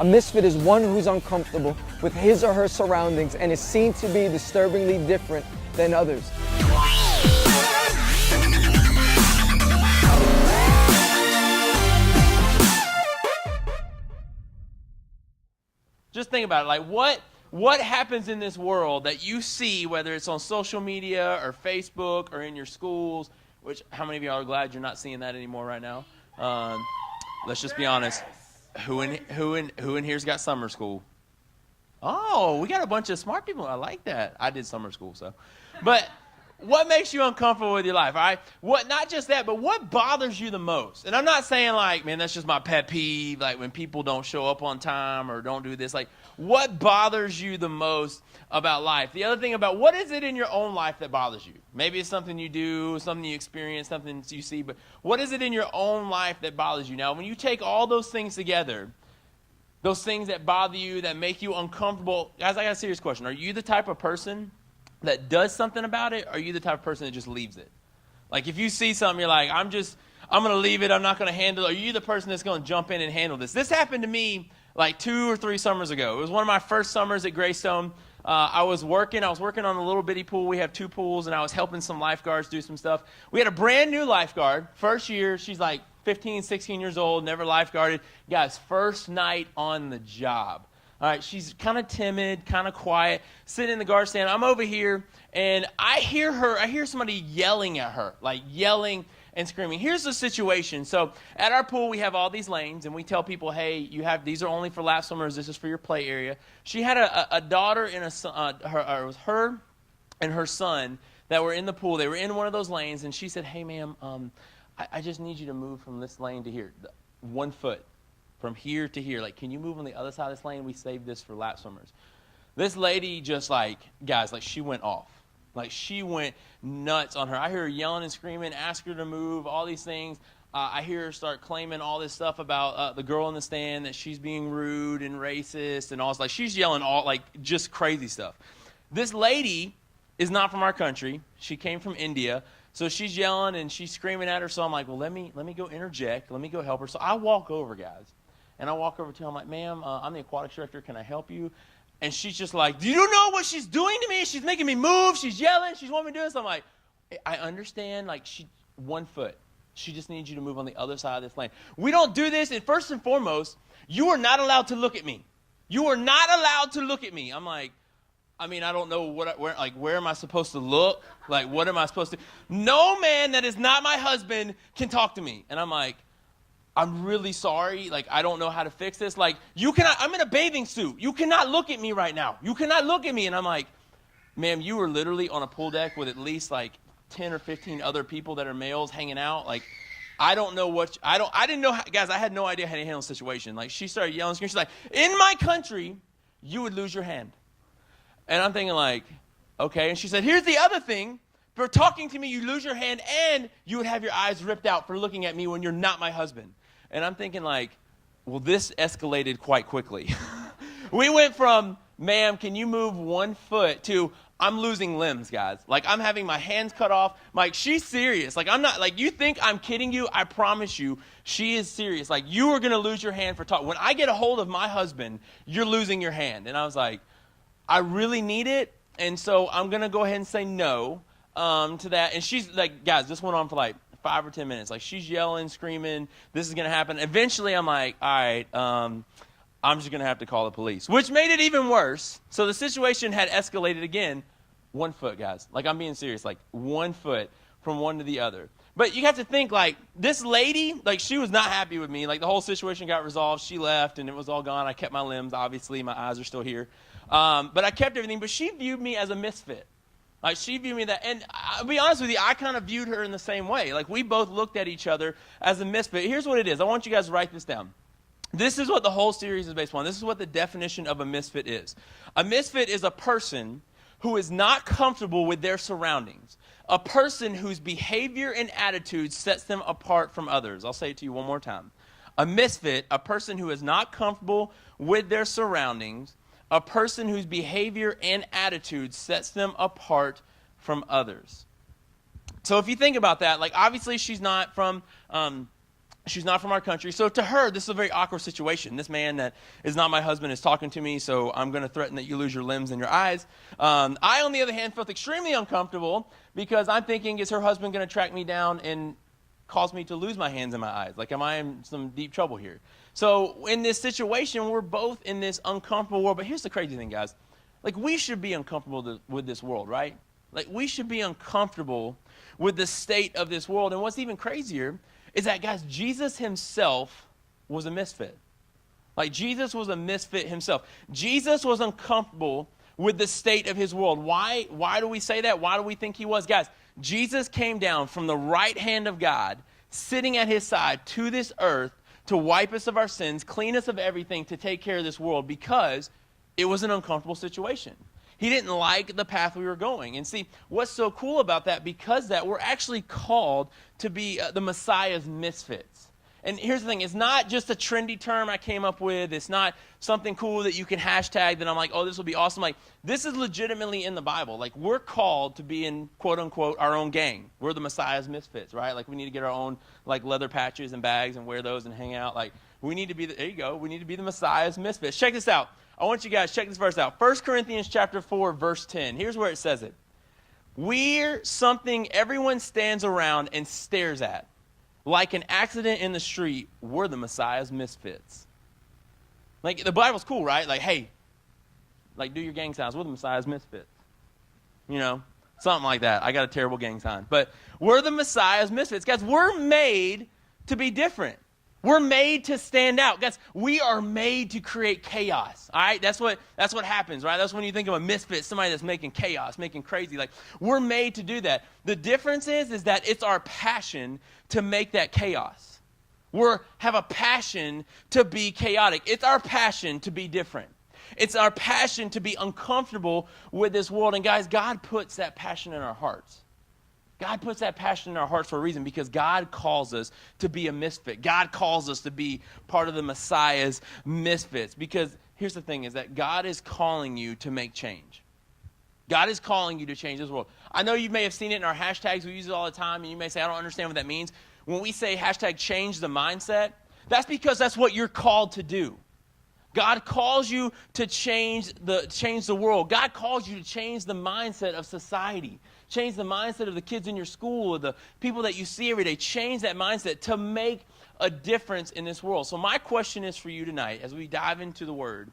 A misfit is one who's uncomfortable with his or her surroundings and is seen to be disturbingly different than others. Just think about it, like what happens in this world that you see, whether it's on social media or Facebook or in your schools, which how many of y'all are glad you're not seeing that anymore right now? Let's just be honest. Who in here's got summer school? Oh, we got a bunch of smart people. I like that. I did summer school, so. But what makes you uncomfortable with your life, all right? What, not just that, but what bothers you the most? And I'm not saying like, man, that's just my pet peeve, like when people don't show up on time or don't do this. Like, what bothers you the most about life? The other thing about what is it in your own life that bothers you? Maybe it's something you do, something you experience, something you see, but what is it in your own life that bothers you? Now, when you take all those things together, those things that bother you, that make you uncomfortable, guys, I got a serious question. Are you the type of person that does something about it, or are you the type of person that just leaves it? Like if you see something, you're like, I'm going to leave it, I'm not going to handle it. Are you the person that's going to jump in and handle this? This happened to me like 2 or 3 summers ago. It was one of my first summers at Greystone. I was working on a little bitty pool. We have 2 pools, and I was helping some lifeguards do some stuff. We had a brand new lifeguard, first year. She's like 15, 16 years old, never lifeguarded. Guys, first night on the job. All right, she's kind of timid, kind of quiet, sitting in the guard stand. I'm over here, and I hear somebody yelling at her, like yelling and screaming. Here's the situation. So at our pool, we have all these lanes, and we tell people, hey, these are only for lap swimmers. This is for your play area. She had a daughter and a son, it was her and her son that were in the pool. They were in one of those lanes, and she said, hey, ma'am, I just need you to move from this lane to here, 1 foot. From here to here, like, can you move on the other side of this lane? We saved this for lap swimmers. This lady just guys, she went off. Like, she went nuts on her. I hear her yelling and screaming, ask her to move, all these things. I hear her start claiming all this stuff about the girl in the stand, that she's being rude and racist and all this. Like, she's yelling all, just crazy stuff. This lady is not from our country. She came from India. So she's yelling and she's screaming at her. So I'm like, well, let me go interject. Let me go help her. So I walk over, guys. And I walk over to her, I'm like, ma'am, I'm the aquatics director. Can I help you? And she's just like, do you know what she's doing to me? She's making me move. She's yelling. She's wanting me to do this. I'm like, I understand. Like, 1 foot. She just needs you to move on the other side of this lane. We don't do this. And first and foremost, you are not allowed to look at me. You are not allowed to look at me. I'm like, I don't know where am I supposed to look? Like, what am I supposed to? No man that is not my husband can talk to me. And I'm like, I'm really sorry. Like, I don't know how to fix this. Like, you cannot, I'm in a bathing suit. You cannot look at me right now. You cannot look at me. And I'm like, ma'am, you were literally on a pool deck with at least 10 or 15 other people that are males hanging out. Like, I don't know what, I didn't know, guys, I had no idea how to handle the situation. Like, she started yelling, she's like, in my country, you would lose your hand. And I'm thinking like, okay. And she said, here's the other thing. For talking to me, you lose your hand, and you would have your eyes ripped out for looking at me when you're not my husband. And I'm thinking like, well, this escalated quite quickly. We went from, ma'am, can you move 1 foot to, I'm losing limbs, guys. Like, I'm having my hands cut off. Like, she's serious. Like, I'm not, like, you think I'm kidding you? I promise you, she is serious. Like, you are going to lose your hand for talking. When I get a hold of my husband, you're losing your hand. And I was like, I really need it, and so I'm going to go ahead and say no to that. And she's like, guys, this went on for 5 or 10 minutes. Like, she's yelling, screaming, this is going to happen. Eventually, I'm like, all right, I'm just going to have to call the police, which made it even worse. So the situation had escalated again. 1 foot, guys. Like, I'm being serious. Like, 1 foot from one to the other. But you have to think, like, this lady, like, she was not happy with me. Like, the whole situation got resolved. She left, and it was all gone. I kept my limbs, obviously. My eyes are still here. But I kept everything. But she viewed me as a misfit. Like, she viewed me that, and I'll be honest with you, I kind of viewed her in the same way. Like, we both looked at each other as a misfit. Here's what it is. I want you guys to write this down. This is what the whole series is based on. This is what the definition of a misfit is. A misfit is a person who is not comfortable with their surroundings. A person whose behavior and attitude sets them apart from others. I'll say it to you one more time. A misfit, a person who is not comfortable with their surroundings, a person whose behavior and attitude sets them apart from others. So if you think about that, like, obviously she's not from She's not from our country. So to her, this is a very awkward situation. This man that is not my husband is talking to me, so I'm going to threaten that you lose your limbs and your eyes. I, on the other hand, felt extremely uncomfortable because I'm thinking, is her husband going to track me down and cause me to lose my hands and my eyes? Like, am I in some deep trouble here? So in this situation, we're both in this uncomfortable world. But here's the crazy thing, guys. Like, we should be uncomfortable with this world, right? Like, we should be uncomfortable with the state of this world. And what's even crazier is that, guys, Jesus himself was a misfit. Like, Jesus was a misfit himself. Jesus was uncomfortable with the state of his world. Why do we say that? Why do we think he was? Guys, Jesus came down from the right hand of God, sitting at his side to this earth to wipe us of our sins, clean us of everything, to take care of this world because it was an uncomfortable situation. He didn't like the path we were going. And see, what's so cool about that, because that we're actually called to be the Messiah's misfits. And here's the thing, it's not just a trendy term I came up with. It's not something cool that you can hashtag that I'm like, oh, this will be awesome. Like, this is legitimately in the Bible. Like, we're called to be in, quote unquote, our own gang. We're the Messiah's misfits, right? Like, we need to get our own, like, leather patches and bags and wear those and hang out. Like, we need to be, there you go, we need to be the Messiah's misfits. Check this out. I want you guys, check this verse out. 1 Corinthians chapter 4, verse 10. Here's where it says it. We're something everyone stands around and stares at. Like an accident in the street, we're the Messiah's misfits. Like, the Bible's cool, right? Like, hey, like, do your gang signs. We're the Messiah's misfits. You know, something like that. I got a terrible gang sign. But we're the Messiah's misfits. Guys, we're made to be different. We're made to stand out. Guys, we are made to create chaos. All right? That's what happens, right? That's when you think of a misfit, somebody that's making chaos, making crazy. Like, we're made to do that. The difference is that it's our passion to make that chaos. We have a passion to be chaotic. It's our passion to be different. It's our passion to be uncomfortable with this world. And guys, God puts that passion in our hearts. God puts that passion in our hearts for a reason, because God calls us to be a misfit. God calls us to be part of the Messiah's misfits. Because here's the thing, is that God is calling you to make change. God is calling you to change this world. I know you may have seen it in our hashtags. We use it all the time, and you may say, I don't understand what that means. When we say hashtag change the mindset, that's because that's what you're called to do. God calls you to change the world. God calls you to change the mindset of society. Change the mindset of the kids in your school, or the people that you see every day. Change that mindset to make a difference in this world. So my question is for you tonight, as we dive into the Word,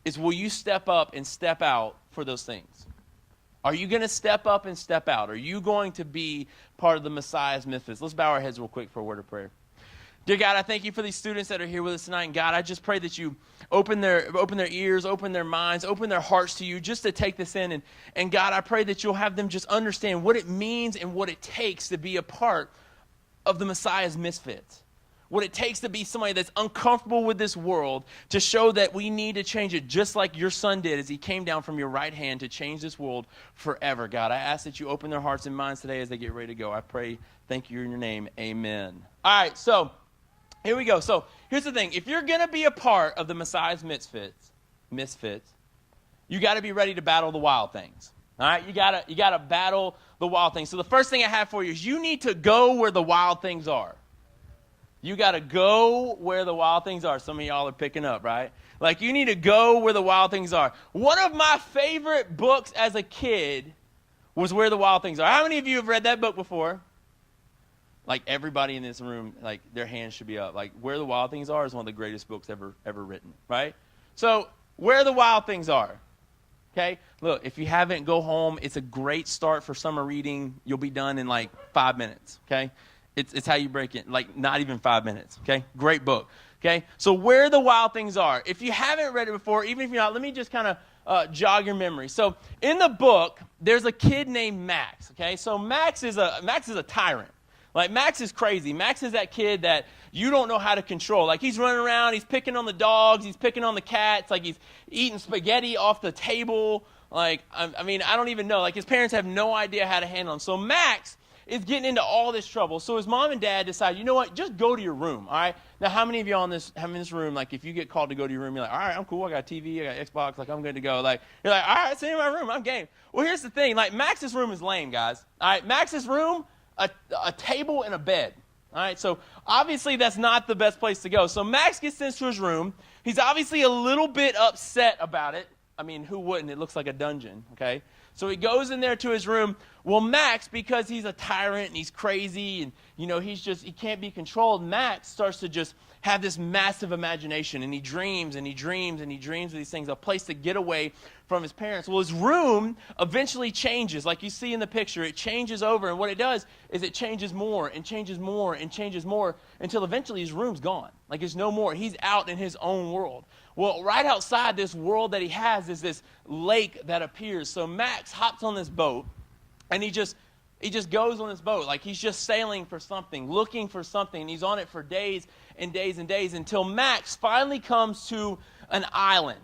is will you step up and step out for those things? Are you going to step up and step out? Are you going to be part of the Messiah's misfits? Let's bow our heads real quick for a word of prayer. Dear God, I thank you for these students that are here with us tonight. And God, I just pray that you open their ears, open their minds, open their hearts to you just to take this in. And God, I pray that you'll have them just understand what it means and what it takes to be a part of the Messiah's misfits. What it takes to be somebody that's uncomfortable with this world, to show that we need to change it just like your son did as he came down from your right hand to change this world forever. God, I ask that you open their hearts and minds today as they get ready to go. I pray, thank you in your name. Amen. All right, so here we go. So here's the thing. If you're going to be a part of the Messiah's misfits, you got to be ready to battle the wild things. All right? You got to battle the wild things. So the first thing I have for you is you need to go where the wild things are. You got to go where the wild things are. Some of y'all are picking up, right? Like, you need to go where the wild things are. One of my favorite books as a kid was Where the Wild Things Are. How many of you have read that book before? Like, everybody in this room, like, their hands should be up. Like, Where the Wild Things Are is one of the greatest books ever written, right? So, Where the Wild Things Are. Okay? Look, if you haven't, go home. It's a great start for summer reading. You'll be done in like 5 minutes, okay? It's how you break it, like not even 5 minutes, okay? Great book, okay? So Where the Wild Things Are. If you haven't read it before, even if you're not, let me just kind of jog your memory. So in the book, there's a kid named Max, okay? So Max is a tyrant. Like, Max is crazy. Max is that kid that you don't know how to control. Like, he's running around, he's picking on the dogs, he's picking on the cats, like he's eating spaghetti off the table. Like, I mean, I don't even know. Like, his parents have no idea how to handle him. So Max is getting into all this trouble. So his mom and dad decide, you know what, just go to your room, all right? Now, how many of y'all in this room, like, if you get called to go to your room, you're like, all right, I'm cool, I got TV, I got Xbox, like, I'm good to go. Like, you're like, all right, sit in my room, I'm game. Well, here's the thing, like, Max's room is lame, guys. All right, Max's room, a table and a bed. All right, so obviously that's not the best place to go. So Max gets sent to his room. He's obviously a little bit upset about it. I mean, who wouldn't? It looks like a dungeon, okay? So he goes in there to his room. Well, Max, because he's a tyrant and he's crazy and, he can't be controlled, Max starts to just have this massive imagination, and he dreams and he dreams and he dreams of these things, a place to get away from his parents. Well, his room eventually changes. Like you see in the picture, it changes over, and what it does is it changes more and changes more and changes more until eventually his room's gone. Like there's no more. He's out in his own world. Well, right outside this world that he has is this lake that appears. So Max hops on this boat, and he just goes on this boat. Like he's just sailing for something, looking for something, and he's on it for days and days and days until Max finally comes to an island,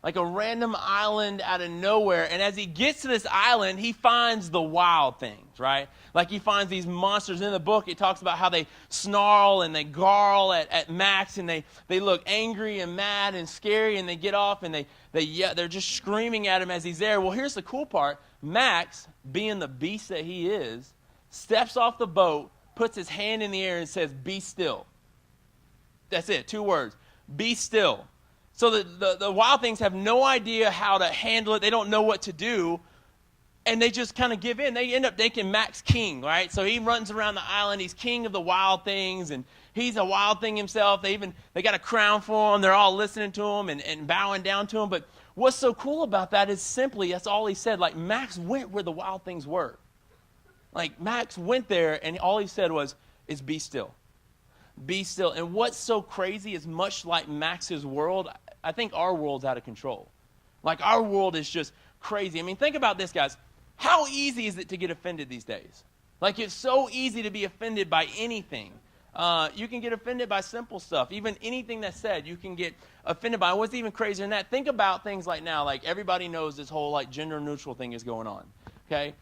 like a random island out of nowhere. And as he gets to this island, he finds the wild things, right? Like he finds these monsters. In the book, it talks about how they snarl and they garl at Max, and they look angry and mad and scary, and they get off and they're just screaming at him as he's there. Well, here's the cool part. Max, being the beast that he is, steps off the boat, puts his hand in the air and says, "Be still." That's it, 2 words. Be still. So the wild things have no idea how to handle it. They don't know what to do. And they just kind of give in. They end up making Max king, right? So he runs around the island. He's king of the wild things, and he's a wild thing himself. They got a crown for him. They're all listening to him and bowing down to him. But what's so cool about that is simply, that's all he said. Like, Max went where the wild things were. Like, Max went there, and all he said is be still. Be still. And what's so crazy is, much like Max's world, I think our world's out of control. Like, our world is just crazy. I mean, think about this, guys. How easy is it to get offended these days? Like, it's so easy to be offended by anything. You can get offended by simple stuff. Even anything that's said, you can get offended by. What's even crazier than that, think about things like now. Like, everybody knows this whole, like, gender-neutral thing is going on, okay?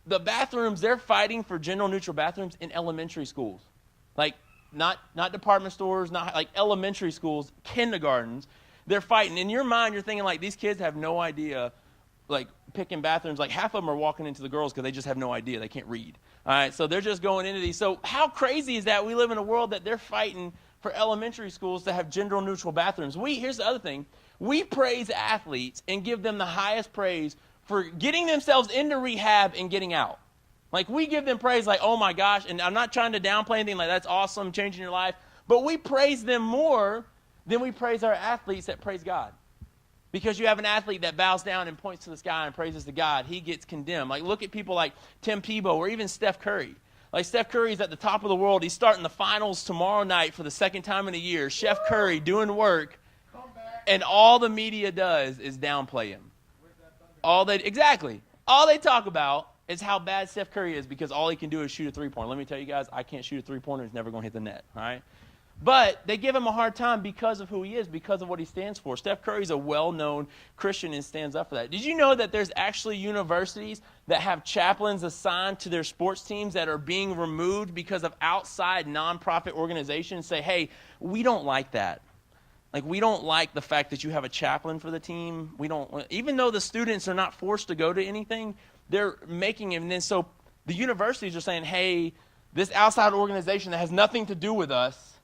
The bathrooms, they're fighting for gender-neutral bathrooms in elementary schools. Like, not department stores, not like elementary schools, kindergartens. They're fighting. In your mind, you're thinking, like, these kids have no idea, like, picking bathrooms. Like, half of them are walking into the girls because they just have no idea. They can't read. All right, so they're just going into these. So how crazy is that? We live in a world that they're fighting for elementary schools to have gender-neutral bathrooms. Here's the other thing. We praise athletes and give them the highest praise for getting themselves into rehab and getting out. Like, we give them praise like, oh my gosh, and I'm not trying to downplay anything, like, that's awesome, changing your life, but we praise them more than we praise our athletes that praise God. Because you have an athlete that bows down and points to the sky and praises to God, he gets condemned. Like, look at people like Tim Tebow or even Steph Curry. Like, Steph Curry's at the top of the world. He's starting the finals tomorrow night for the second time in a year. Chef Curry doing work, and all the media does is downplay him. All they talk about is how bad Steph Curry is, because all he can do is shoot a three-pointer. Let me tell you guys, I can't shoot a three-pointer. He's never going to hit the net, all right? But they give him a hard time because of who he is, because of what he stands for. Steph Curry's a well-known Christian and stands up for that. Did you know that there's actually universities that have chaplains assigned to their sports teams that are being removed because of outside nonprofit organizations say, hey, we don't like that. Like, we don't like the fact that you have a chaplain for the team. We don't, even though the students are not forced to go to anything, they're making it. And then so the universities are saying, hey, this outside organization that has nothing to do with us,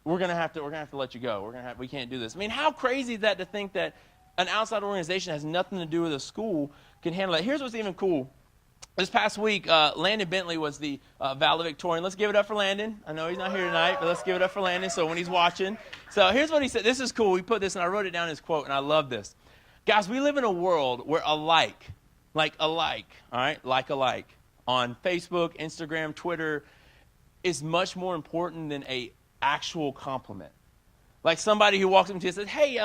we're gonna have to let you go. We can't do this. I mean, how crazy is that, to think that an outside organization that has nothing to do with a school can handle it? Here's what's even cool. This past week, Landon Bentley was the valedictorian. Let's give it up for Landon. I know he's not here tonight, but let's give it up for Landon so when he's watching. So here's what he said. This is cool. We put this, and I wrote it down in his quote, and I love this. Guys, we live in a world where alike, all right, like alike, on Facebook, Instagram, Twitter, is much more important than a actual compliment. Like somebody who walks up to you and says, hey,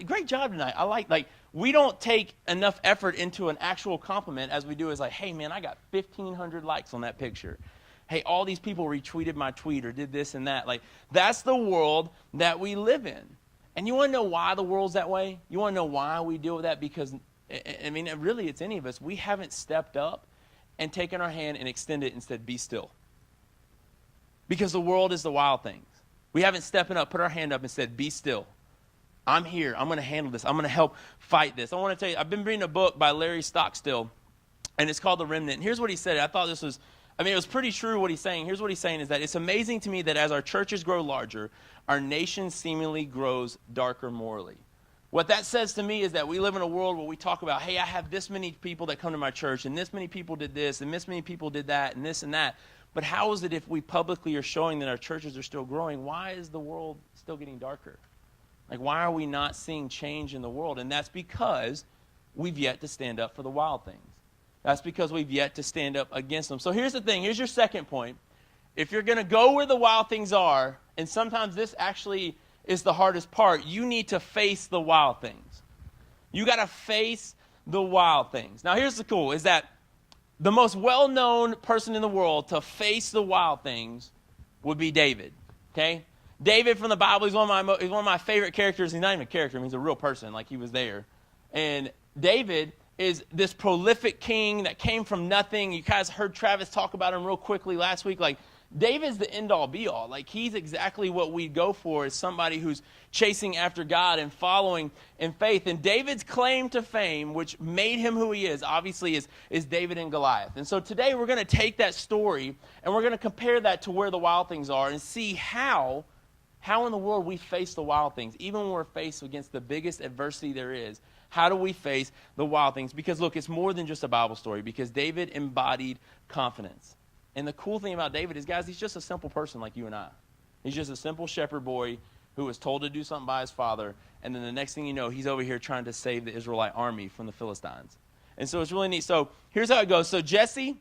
great job tonight. I like, we don't take enough effort into an actual compliment as we do as like, hey man, I got 1,500 likes on that picture. Hey, all these people retweeted my tweet or did this and that. Like, that's the world that we live in. And you want to know why the world's that way? You want to know why we deal with that? Because, I mean, really, it's any of us. We haven't stepped up and taken our hand and extended it and said, be still. Because the world is the wild things. We haven't stepped up, put our hand up and said, be still. I'm here. I'm going to handle this. I'm going to help fight this. I want to tell you, I've been reading a book by Larry Stockstill, and it's called The Remnant. And here's what he said. I thought this was I mean, it was pretty true what he's saying. Here's what he's saying is that it's amazing to me that as our churches grow larger, our nation seemingly grows darker morally. What that says to me is that we live in a world where we talk about, hey, I have this many people that come to my church, and this many people did this, and this many people did that, and this and that. But how is it if we publicly are showing that our churches are still growing? Why is the world still getting darker? Like, why are we not seeing change in the world? And that's because we've yet to stand up for the wild things. That's because we've yet to stand up against them. So here's the thing. Here's your second point. If you're going to go where the wild things are, and sometimes this actually is the hardest part, you need to face the wild things. You got to face the wild things. Now, here's the cool, is that the most well-known person in the world to face the wild things would be David, okay? David from the Bible, he's one of my favorite characters. He's not even a character, I mean, he's a real person, like he was there. And David is this prolific king that came from nothing. You guys heard Travis talk about him real quickly last week. Like, David's the end-all, be-all. Like, he's exactly what we'd go for as somebody who's chasing after God and following in faith. And David's claim to fame, which made him who he is, obviously, is David and Goliath. And so today we're going to take that story and we're going to compare that to where the wild things are and see how in the world we face the wild things, even when we're faced against the biggest adversity there is. How do we face the wild things? Because, look, it's more than just a Bible story, because David embodied confidence. And the cool thing about David is, guys, he's just a simple person like you and I. He's just a simple shepherd boy who was told to do something by his father, and then the next thing you know, he's over here trying to save the Israelite army from the Philistines. And so it's really neat. So here's how it goes. So Jesse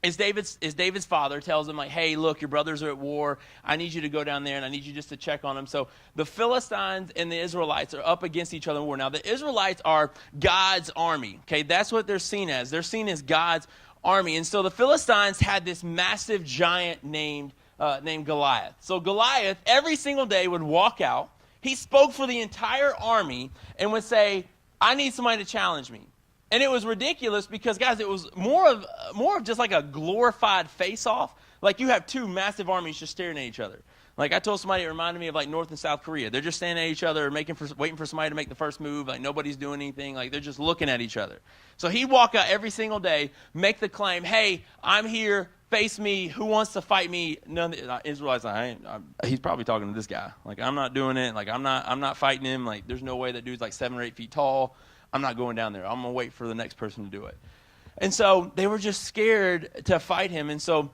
is David's father, tells him, like, hey, look, your brothers are at war. I need you to go down there, and I need you just to check on them. So the Philistines and the Israelites are up against each other in war. Now, the Israelites are God's army, okay? That's what they're seen as. They're seen as God's army. And so the Philistines had this massive giant named Goliath. So Goliath, every single day, would walk out. He spoke for the entire army and would say, I need somebody to challenge me. And it was ridiculous because, guys, it was more of just like a glorified face-off. Like, you have two massive armies just staring at each other. Like, I told somebody, it reminded me of like North and South Korea. They're just standing at each other, waiting for somebody to make the first move. Like, nobody's doing anything. Like, they're just looking at each other. So he'd walk out every single day, make the claim, hey, I'm here, face me. Who wants to fight me? None of the Israelites, he's probably talking to this guy. Like, I'm not doing it. Like, I'm not fighting him. Like, there's no way that dude's like 7 or 8 feet tall. I'm not going down there. I'm going to wait for the next person to do it. And so they were just scared to fight him. And so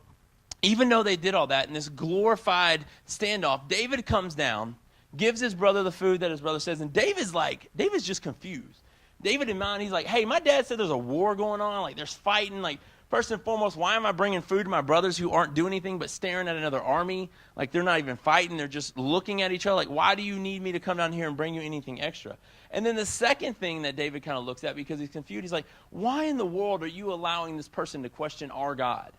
even though they did all that in this glorified standoff, David comes down, gives his brother the food that his brother says, and David's just confused. David in mind, he's like, hey, my dad said there's a war going on. Like, there's fighting. Like, first and foremost, why am I bringing food to my brothers who aren't doing anything but staring at another army? Like, they're not even fighting. They're just looking at each other. Like, why do you need me to come down here and bring you anything extra? And then the second thing that David kind of looks at, because he's confused, he's like, why in the world are you allowing this person to question our God?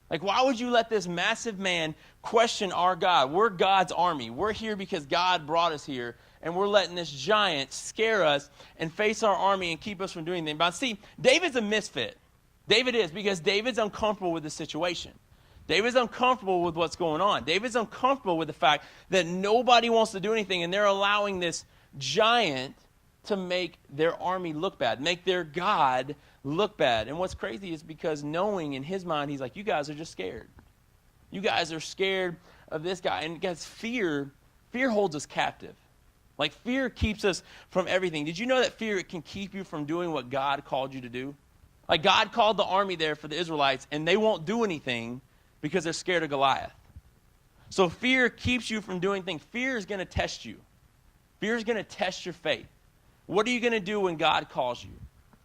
Like, why would you let this massive man question our God? We're God's army. We're here because God brought us here, and we're letting this giant scare us and face our army and keep us from doing anything. But see, David's a misfit. David is, because David's uncomfortable with the situation. David's uncomfortable with what's going on. David's uncomfortable with the fact that nobody wants to do anything, and they're allowing this giant to make their army look bad, make their God look bad. And what's crazy is because knowing in his mind, he's like, you guys are just scared. You guys are scared of this guy. And guys, fear holds us captive. Like, fear keeps us from everything. Did you know that fear can keep you from doing what God called you to do? Like, God called the army there for the Israelites, and they won't do anything because they're scared of Goliath. So fear keeps you from doing things. Fear is going to test you. Fear is going to test your faith. What are you going to do when God calls you?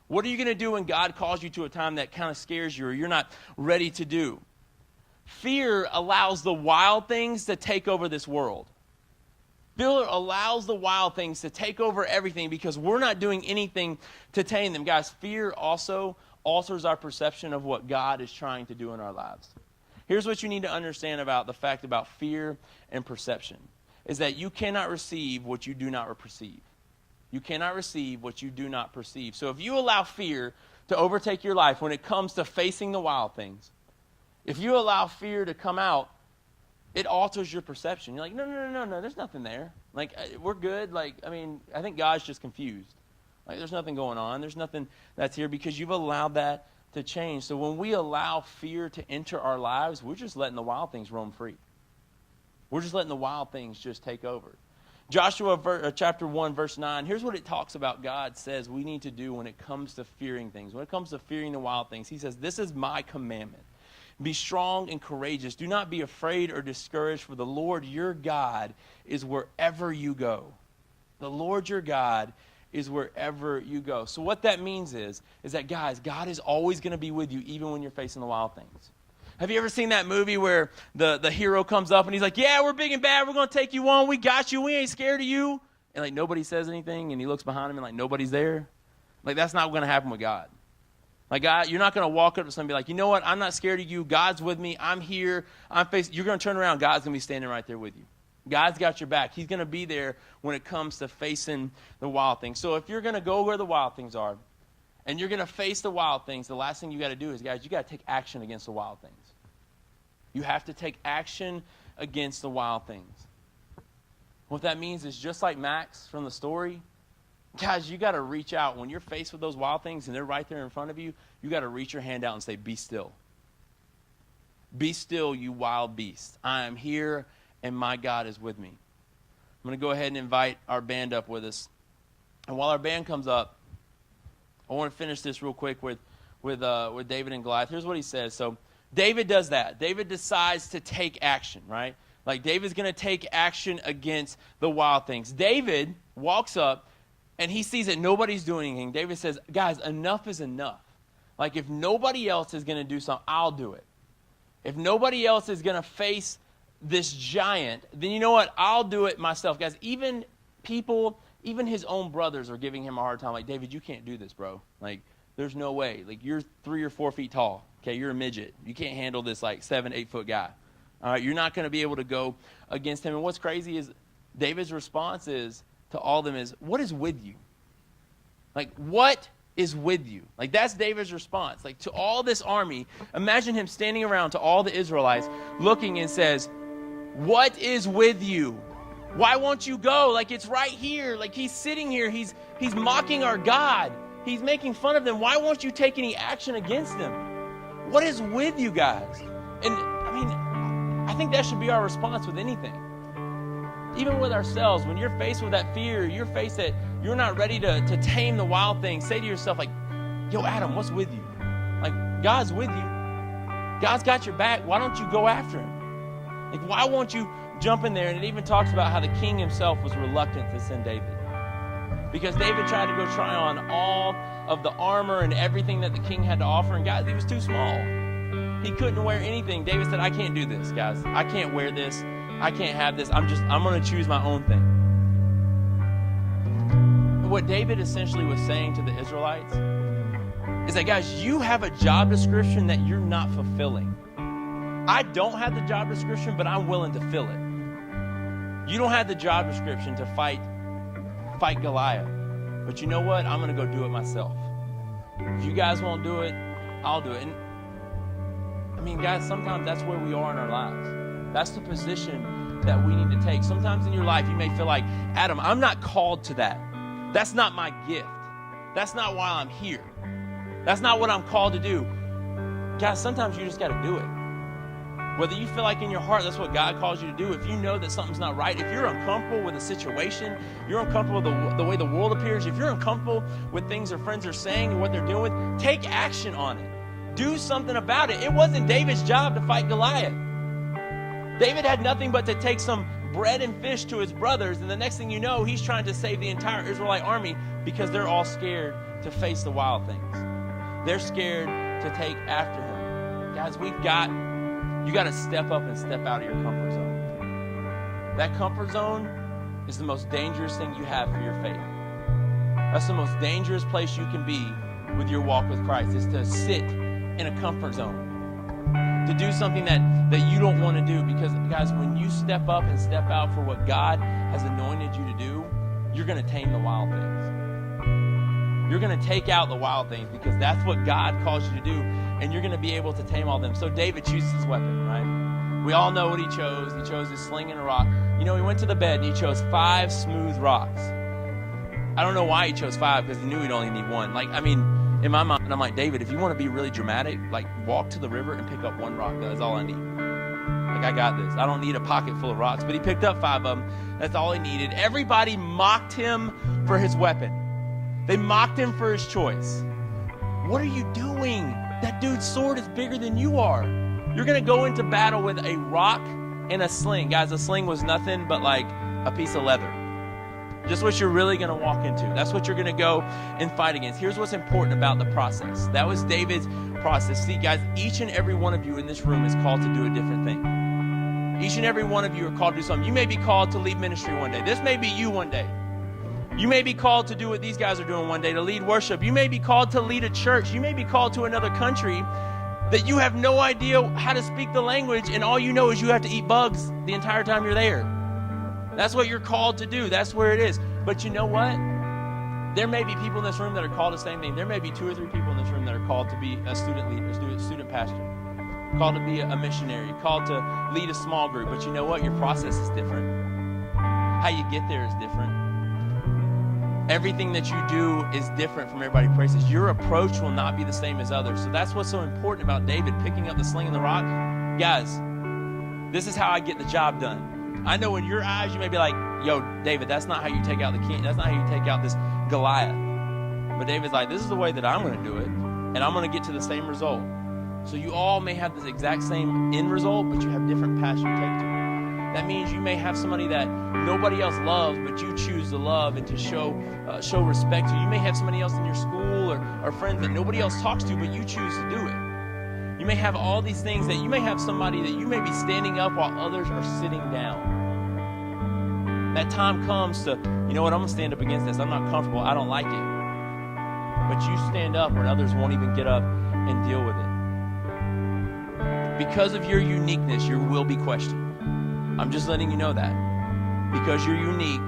What are you going to do when God calls you to a time that kind of scares you or you're not ready to do? Fear allows the wild things to take over this world. Fear allows the wild things to take over everything because we're not doing anything to tame them. Guys, fear also alters our perception of what God is trying to do in our lives. Here's what you need to understand about the fact about fear and perception, is that you cannot receive what you do not perceive. You cannot receive what you do not perceive. So if you allow fear to overtake your life when it comes to facing the wild things, if you allow fear to come out, it alters your perception. You're like, no, there's nothing there. Like, we're good. Like, I mean, I think God's just confused. Like, there's nothing going on. There's nothing that's here because you've allowed that to change. So when we allow fear to enter our lives, we're just letting the wild things roam free. We're just letting the wild things just take over. Joshua chapter 1, verse 9, here's what it talks about God says we need to do when it comes to fearing things. When it comes to fearing the wild things, he says, this is my commandment. Be strong and courageous. Do not be afraid or discouraged, for the Lord your God is wherever you go. The Lord your God is wherever you go. So what that means is that, guys, God is always going to be with you even when you're facing the wild things. Have you ever seen that movie where the hero comes up and he's like, yeah, we're big and bad. We're going to take you on. We got you. We ain't scared of you. And like nobody says anything, and he looks behind him and like nobody's there. Like that's not going to happen with God. Like God, you're not going to walk up to somebody like, you know what? I'm not scared of you. God's with me. I'm here. You're going to turn around. God's going to be standing right there with you. God's got your back. He's going to be there when it comes to facing the wild things. So if you're going to go where the wild things are and you're going to face the wild things, the last thing you got to do is, guys, you got to take action against the wild things. You have to take action against the wild things. What that means is just like Max from the story, guys, you got to reach out. When you're faced with those wild things and they're right there in front of you, you got to reach your hand out and say, be still. Be still, you wild beast. I am here and my God is with me. I'm going to go ahead and invite our band up with us. And while our band comes up, I want to finish this real quick with David and Goliath. Here's what he says. So David does that. David decides to take action, right? Like David's going to take action against the wild things. David walks up and he sees that nobody's doing anything. David says, guys, enough is enough. Like if nobody else is going to do something, I'll do it. If nobody else is going to face this giant, then you know what? I'll do it myself. Guys, even his own brothers are giving him a hard time. Like, David, you can't do this, bro. Like, there's no way. Like, you're 3 or 4 feet tall. Okay, you're a midget. You can't handle this, like, 7, 8 foot guy. All right, you're not going to be able to go against him. And what's crazy is David's response is to all of them is, what is with you? Like, what is with you? Like, that's David's response. Like, to all this army, imagine him standing around to all the Israelites looking and says, what is with you? Why won't you go? Like, it's right here. Like, he's sitting here. He's mocking our God. He's making fun of them. Why won't you take any action against them? What is with you guys? And, I mean, I think that should be our response with anything. Even with ourselves, when you're faced with that fear, you're faced that you're not ready to tame the wild thing, say to yourself, like, yo, Adam, what's with you? Like, God's with you. God's got your back. Why don't you go after him? Like, why won't you jump in there? And it even talks about how the king himself was reluctant to send David. Because David tried to go try on all of the armor and everything that the king had to offer. And guys, he was too small. He couldn't wear anything. David said, I can't do this, guys. I can't wear this. I can't have this. I'm going to choose my own thing. What David essentially was saying to the Israelites is that, guys, you have a job description that you're not fulfilling. I don't have the job description, but I'm willing to fill it. You don't have the job description to fight Goliath. But you know what? I'm going to go do it myself. If you guys won't do it, I'll do it. And I mean, guys, sometimes that's where we are in our lives. That's the position that we need to take. Sometimes in your life, you may feel like, Adam, I'm not called to that. That's not my gift. That's not why I'm here. That's not what I'm called to do. Guys, sometimes you just got to do it. Whether you feel like in your heart that's what God calls you to do, if you know that something's not right, if you're uncomfortable with a situation, you're uncomfortable with the way the world appears, if you're uncomfortable with things your friends are saying and what they're doing with, take action on it. Do something about it. It wasn't David's job to fight Goliath. David had nothing but to take some bread and fish to his brothers, and the next thing you know, he's trying to save the entire Israelite army because they're all scared to face the wild things. They're scared to take after him. Guys, you got to step up and step out of your comfort zone. That comfort zone is the most dangerous thing you have for your faith. That's the most dangerous place you can be with your walk with Christ, is to sit in a comfort zone. To do something that you don't want to do. Because, guys, when you step up and step out for what God has anointed you to do, you're going to tame the wild things. You're going to take out the wild things because that's what God calls you to do. And you're going to be able to tame all them. So David chooses his weapon, right? We all know what he chose. He chose his sling and a rock. You know, he went to the bed and he chose 5 smooth rocks. I don't know why he chose 5, because he knew he'd only need 1. Like, I mean, in my mind, I'm like, David, if you want to be really dramatic, like walk to the river and pick up one rock. That's all I need. Like, I got this. I don't need a pocket full of rocks. But he picked up 5 of them. That's all he needed. Everybody mocked him for his weapon. They mocked him for his choice. What are you doing? That dude's sword is bigger than you are. You're going to go into battle with a rock and a sling. Guys, a sling was nothing but like a piece of leather. Just what you're really going to walk into. That's what you're going to go and fight against. Here's what's important about the process. That was David's process. See, guys, each and every one of you in this room is called to do a different thing. Each and every one of you are called to do something. You may be called to lead ministry one day. This may be you one day. You may be called to do what these guys are doing one day, to lead worship. You may be called to lead a church. You may be called to another country that you have no idea how to speak the language, and all you know is you have to eat bugs the entire time you're there. That's what you're called to do. That's where it is. But you know what? There may be people in this room that are called the same thing. There may be 2 or 3 people in this room that are called to be a student leader, student pastor, called to be a missionary, called to lead a small group. But you know what? Your process is different. How you get there is different. Everything that you do is different from everybody else's. Your approach will not be the same as others. So that's what's so important about David picking up the sling and the rock. Guys, this is how I get the job done. I know in your eyes you may be like, yo, David, that's not how you take out the king. That's not how you take out this Goliath. But David's like, this is the way that I'm going to do it, and I'm going to get to the same result. So you all may have this exact same end result, but you have different paths you take to it. That means you may have somebody that nobody else loves, but you choose to love and to show respect to. You may have somebody else in your school or friends that nobody else talks to, but you choose to do it. You may have all these things that you may have somebody that you may be standing up while others are sitting down. That time comes to, you know what, I'm going to stand up against this. I'm not comfortable. I don't like it. But you stand up when others won't even get up and deal with it. Because of your uniqueness, you will be questioned. I'm just letting you know that. Because you're unique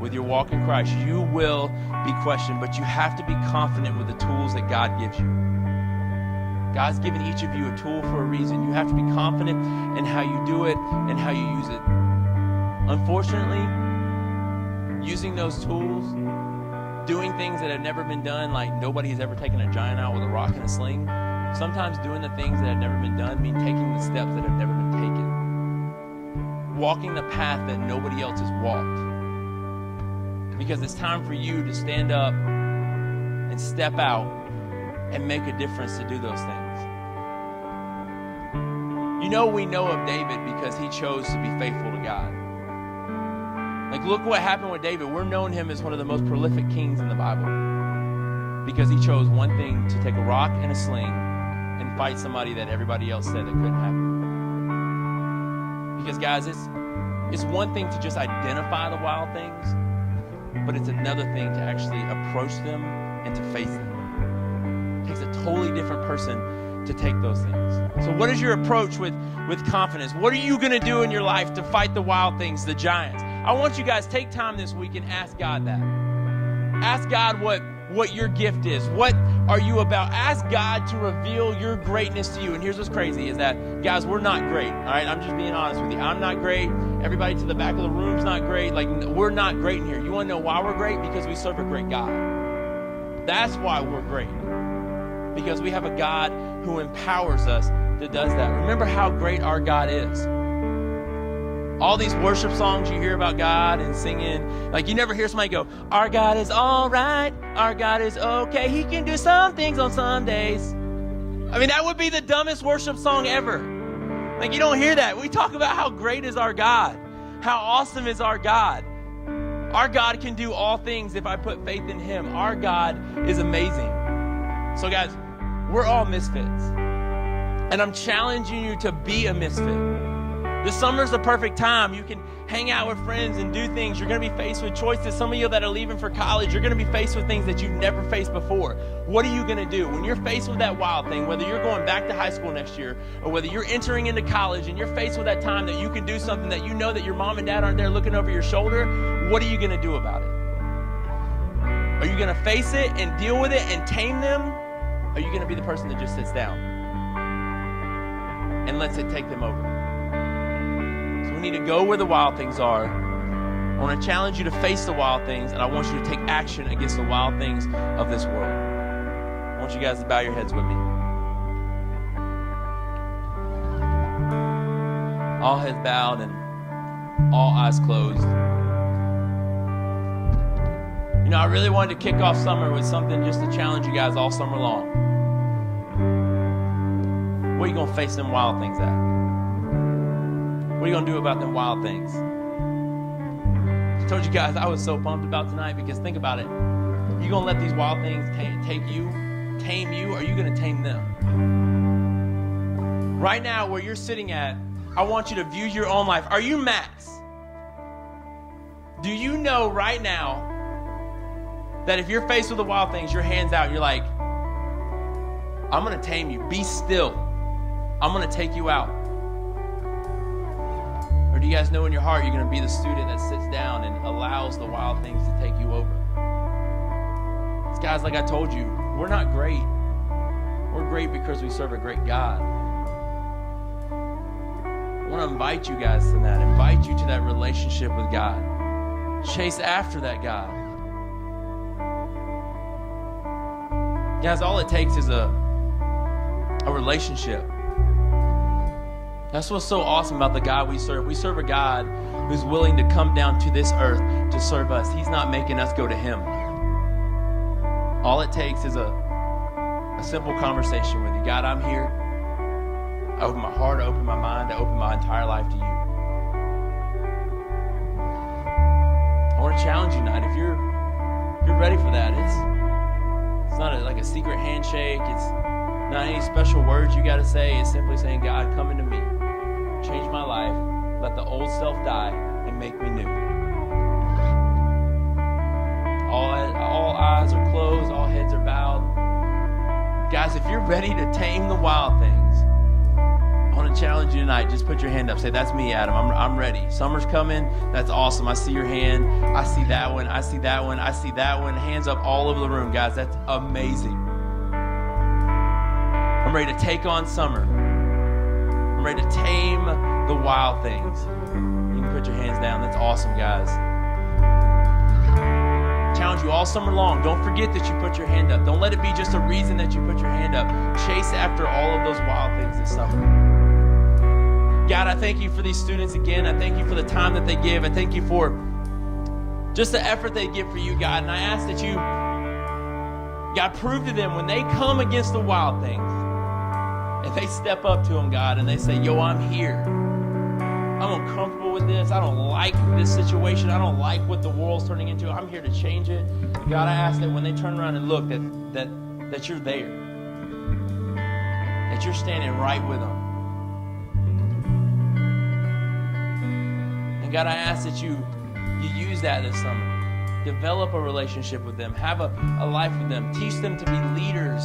with your walk in Christ, you will be questioned, but you have to be confident with the tools that God gives you. God's given each of you a tool for a reason. You have to be confident in how you do it and how you use it. Unfortunately, using those tools, doing things that have never been done, like nobody has ever taken a giant out with a rock and a sling, sometimes doing the things that have never been done mean taking the steps that have never been taken. Walking the path that nobody else has walked. Because it's time for you to stand up and step out and make a difference to do those things. You know, we know of David because he chose to be faithful to God. Like, look what happened with David. We're known him as one of the most prolific kings in the Bible because he chose one thing, to take a rock and a sling and fight somebody that everybody else said that couldn't happen. Because, guys, it's one thing to just identify the wild things, but it's another thing to actually approach them and to face them. It takes a totally different person to take those things. So what is your approach with confidence? What are you going to do in your life to fight the wild things, the giants? I want you guys to take time this week and ask God that. Ask God what your gift is. What are you about? Ask God to reveal your greatness to you. And here's what's crazy is that, guys, we're not great. All right, I'm just being honest with you. I'm not great. Everybody to the back of the room's not great. Like, we're not great in here. You want to know why we're great? Because we serve a great God. That's why we're great. Because we have a God who empowers us that does that. Remember how great our God is. All these worship songs you hear about God and singing, like you never hear somebody go, our God is all right, our God is okay, he can do some things on Sundays. I mean, that would be the dumbest worship song ever. Like, you don't hear that. We talk about how great is our God, how awesome is our God. Our God can do all things if I put faith in him. Our God is amazing. So guys, we're all misfits. And I'm challenging you to be a misfit. The summer's the perfect time. You can hang out with friends and do things. You're going to be faced with choices. Some of you that are leaving for college, you're going to be faced with things that you've never faced before. What are you going to do? When you're faced with that wild thing, whether you're going back to high school next year or whether you're entering into college and you're faced with that time that you can do something that you know that your mom and dad aren't there looking over your shoulder, what are you going to do about it? Are you going to face it and deal with it and tame them? Or are you going to be the person that just sits down and lets it take them over? We need to go where the wild things are. I want to challenge you to face the wild things, and I want you to take action against the wild things of this world. want you guys to bow your heads with me. All heads bowed and all eyes closed. You know, I really wanted to kick off summer with something just to challenge you guys all summer long. What are you going to face them wild things at? What are you going to do about them wild things? I told you guys I was so pumped about tonight because think about it. You going to let these wild things tame you, or are you going to tame them? Right now, where you're sitting at, I want you to view your own life. Are you Max? Do you know right now that if you're faced with the wild things, your hand's out, you're like, I'm going to tame you. Be still. I'm going to take you out. Or do you guys know in your heart you're going to be the student that sits down and allows the wild things to take you over? It's guys, like I told you, we're not great. We're great because we serve a great God. I want to invite you guys to that. Invite you to that relationship with God. Chase after that God. Guys, all it takes is a relationship. That's what's so awesome about the God we serve. We serve a God who's willing to come down to this earth to serve us. He's not making us go to him. All it takes is a simple conversation with you. God, I'm here. I open my heart, I open my mind, I open my entire life to you. I want to challenge you tonight. If you're ready for that, it's not like a secret handshake. It's not any special words you got to say. It's simply saying, God, come into me. Change my life. Let the old self die and make me new. All eyes are closed. All heads are bowed. Guys, if you're ready to tame the wild things, I want to challenge you tonight. Just put your hand up. Say, that's me, Adam. I'm ready. Summer's coming. That's awesome. I see your hand. I see that one. I see that one. I see that one. Hands up all over the room, guys. That's amazing. I'm ready to take on summer. I'm ready to tame the wild things. You can put your hands down. That's awesome, guys. Challenge you all summer long. Don't forget that you put your hand up. Don't let it be just a reason that you put your hand up. Chase after all of those wild things this summer. God, I thank you for these students again. I thank you for the time that they give. I thank you for just the effort they give for you, God. And I ask that you, God, prove to them when they come against the wild things, if they step up to them, God, and they say, yo, I'm here. I'm uncomfortable with this. I don't like this situation. I don't like what the world's turning into. I'm here to change it. And God, I ask that when they turn around and look, that you're there. That you're standing right with them. And God, I ask that you use that this summer. Develop a relationship with them. Have a life with them. Teach them to be leaders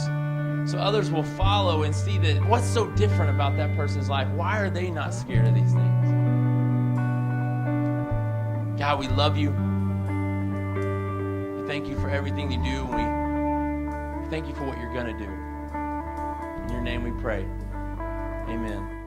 so others will follow and see that what's so different about that person's life. Why are they not scared of these things? God, we love you. We thank you for everything you do. We thank you for what you're going to do. In your name we pray. Amen.